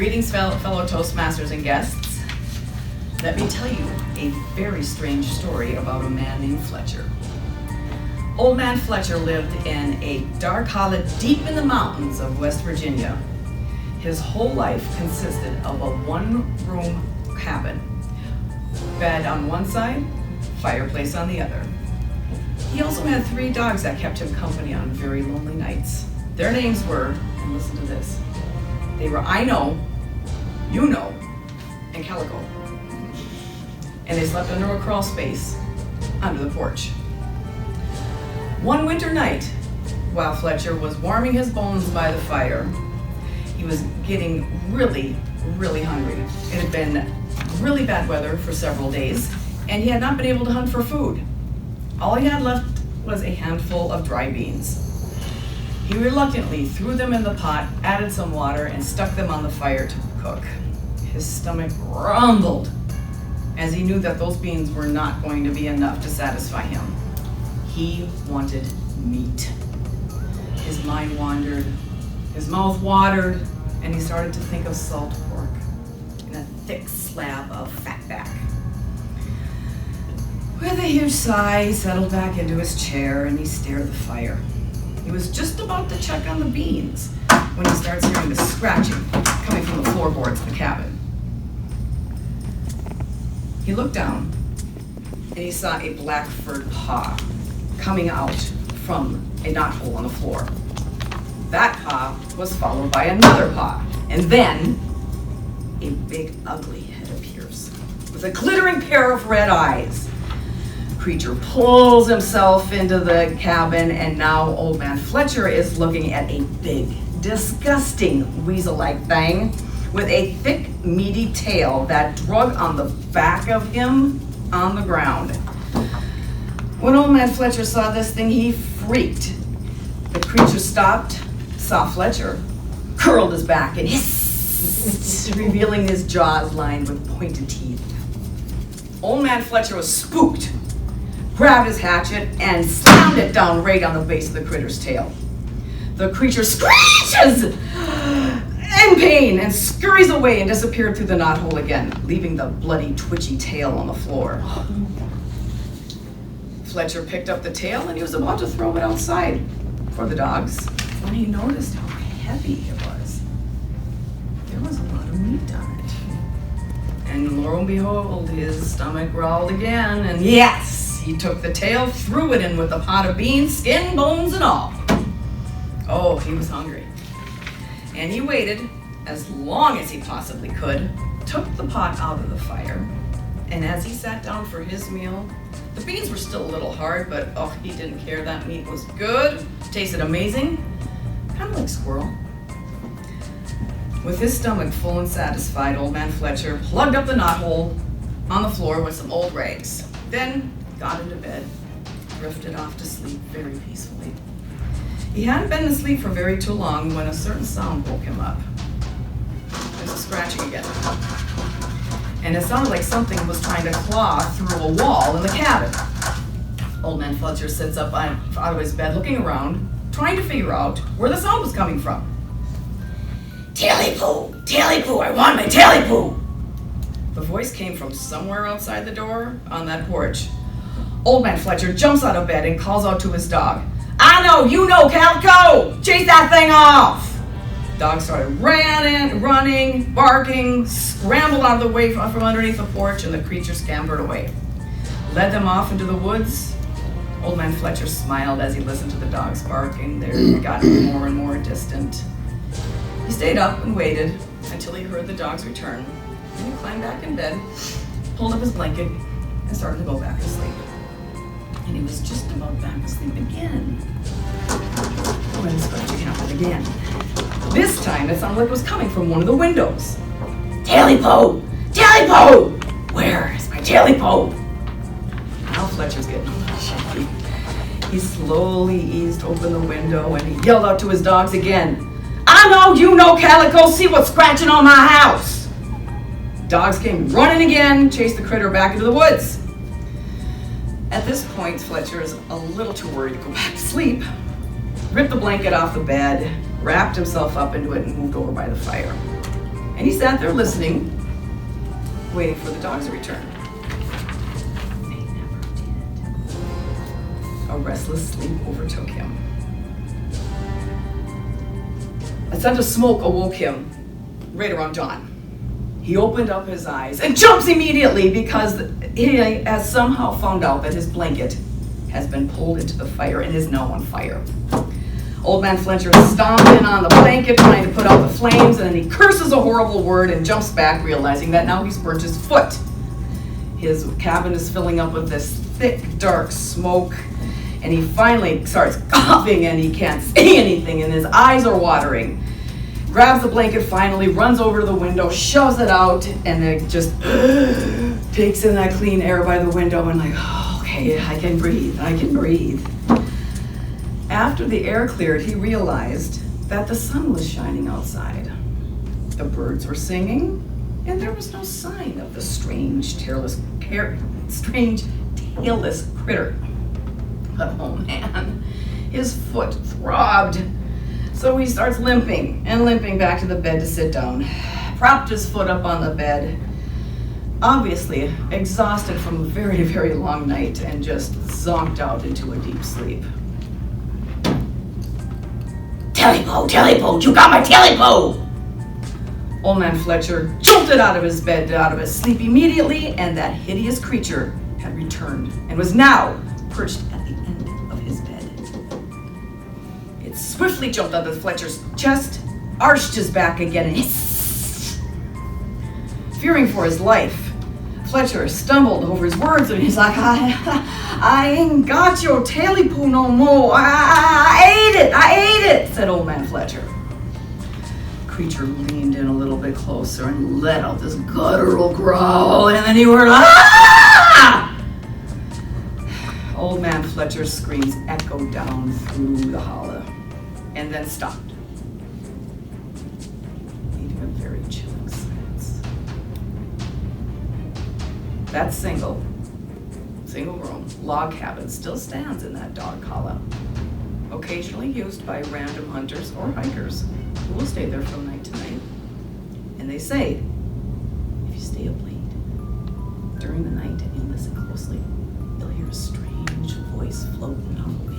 Greetings, fellow Toastmasters and guests. Let me tell you a very strange story about a man named Fletcher. Old man Fletcher lived in a dark hollow deep in the mountains of West Virginia. His whole life consisted of a one-room cabin, bed on one side, fireplace on the other. He also had 3 dogs that kept him company on very lonely nights. Their names were, and listen to this, they were I Know, You Know, and Calico. And they slept under a crawl space under the porch. One winter night, while Fletcher was warming his bones by the fire, he was getting really, really hungry. It had been really bad weather for several days, and he had not been able to hunt for food. All he had left was a handful of dry beans. He reluctantly threw them in the pot, added some water, and stuck them on the fire to cook. His stomach rumbled as he knew that those beans were not going to be enough to satisfy him. He wanted meat. His mind wandered, his mouth watered, and he started to think of salt pork and a thick slab of fatback. With a huge sigh, he settled back into his chair and he stared at the fire. He was just about to check on the beans when he starts hearing the scratching coming from the floorboards of the cabin. He looked down and he saw a black furred paw coming out from a knothole on the floor. That paw was followed by another paw, and then a big ugly head appears with a glittering pair of red eyes. The creature pulls himself into the cabin, and now old man Fletcher is looking at a big, disgusting weasel-like thing with a thick, meaty tail that drug on the back of him on the ground. When old man Fletcher saw this thing, he freaked. The creature stopped, saw Fletcher, curled his back, and hissed, revealing his jaws lined with pointed teeth. Old man Fletcher was spooked, grabbed his hatchet, and slammed it down right on the base of the critter's tail. The creature screeches in pain and scurries away and disappeared through the knothole again, leaving the bloody, twitchy tail on the floor. Fletcher picked up the tail and he was about to throw it outside for the dogs when he noticed how heavy it was. There was a lot of meat on it. And lo and behold, his stomach growled again, and yes, he took the tail, threw it in with a pot of beans, skin, bones, and all. Oh, he was hungry. And he waited as long as he possibly could, took the pot out of the fire, and as he sat down for his meal, the beans were still a little hard, but oh, he didn't care. That meat was good, tasted amazing, kind of like squirrel. With his stomach full and satisfied, old man Fletcher plugged up the knothole on the floor with some old rags, then got into bed, drifted off to sleep very peacefully. He hadn't been asleep for very too long when a certain sound woke him up. There's a scratching again. And it sounded like something was trying to claw through a wall in the cabin. Old man Fletcher sits up out of his bed looking around, trying to figure out where the sound was coming from. Taily-po! Taily-po! I want my Taily-po! The voice came from somewhere outside the door on that porch. Old man Fletcher jumps out of bed and calls out to his dog. I know, you know, Calico! Chase that thing off! Dog started running, barking, scrambled out of the way from underneath the porch, and the creature scampered away. Led them off into the woods. Old man Fletcher smiled as he listened to the dogs barking. They got more and more distant. He stayed up and waited until he heard the dogs return. Then he climbed back in bed, pulled up his blanket, and started to go back to sleep. And he was just about back asleep again when the scratching happened again. This time it sounded like it was coming from one of the windows. Taily-po! Taily-po! Where is my Taily-po? Now Fletcher's getting a little shaky. He slowly eased open the window and he yelled out to his dogs again. I know, you know, Calico, see what's scratching on my house. Dogs came running again, chased the critter back into the woods. At this point, Fletcher is a little too worried to go back to sleep, ripped the blanket off the bed, wrapped himself up into it, and moved over by the fire. And he sat there listening, waiting for the dog's return. They never did. A restless sleep overtook him. A scent of smoke awoke him right around dawn. He opened up his eyes and jumps immediately because he has somehow found out that his blanket has been pulled into the fire and is now on fire. Old Man Fletcher stomped in on the blanket trying to put out the flames, and then he curses a horrible word and jumps back, realizing that now he's burnt his foot. His cabin is filling up with this thick, dark smoke, and he finally starts coughing and he can't say anything and his eyes are watering. Grabs the blanket finally, runs over to the window, shoves it out, and then just takes in that clean air by the window and like, oh, okay, I can breathe. After the air cleared, he realized that the sun was shining outside. The birds were singing, and there was no sign of the strange, tailless critter. But oh man, his foot throbbed. So he starts limping back to the bed to sit down. Propped his foot up on the bed, obviously exhausted from a very, very long night, and just zonked out into a deep sleep. Taily-po, you got my Taily-po! Old Man Fletcher jolted out of his bed, out of his sleep immediately, and that hideous creature had returned and was now perched at the end of his bed. It swiftly jumped out of Fletcher's chest, arched his back again, and hissed. Fearing for his life, Fletcher stumbled over his words and he's like, I ain't got your Taily-po no more. I ate it, said Old Man Fletcher. The creature leaned in a little bit closer and let out this guttural growl, and then he heard, ah! Old Man Fletcher's screams echoed down through the hollow and then stopped, leaving a very chilling silence. That single room log cabin still stands in that dog hollow, occasionally used by random hunters or hikers who will stay there from night to night. And they say, if you stay up late during the night and you listen closely, you'll hear a strange voice floating out